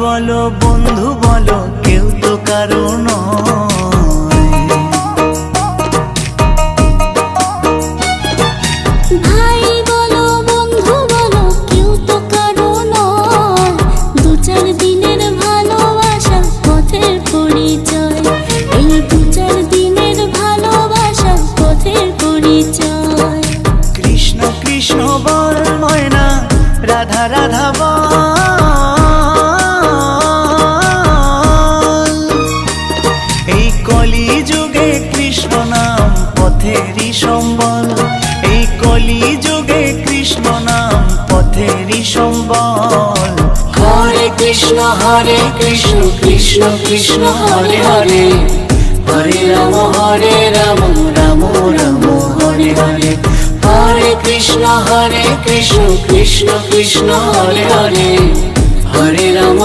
বলো বন্ধু বলো, কেউ তো কারো নয়। ভাই বলো বন্ধু বলো, কেউ তো কারো নয়। দু চার দিনের ভালোবাসা পথের পরিচয়, এই দু চার দিনের ভালোবাসা পথের পরিচয়। কৃষ্ণ কৃষ্ণ বল ময়না, রাধা রাধা বল। এই কলি যুগে কৃষ্ণ নাম পথেরই সম্বল, এই কলি যুগে কৃষ্ণ নাম পথেরই সম্বল। হরে কৃষ্ণ কৃষ্ণ কৃষ্ণ হরে হরে, হরে রাম রাম রাম হরে হরে। হরে কৃষ্ণ কৃষ্ণ কৃষ্ণ হরে হরে, হরে রাম।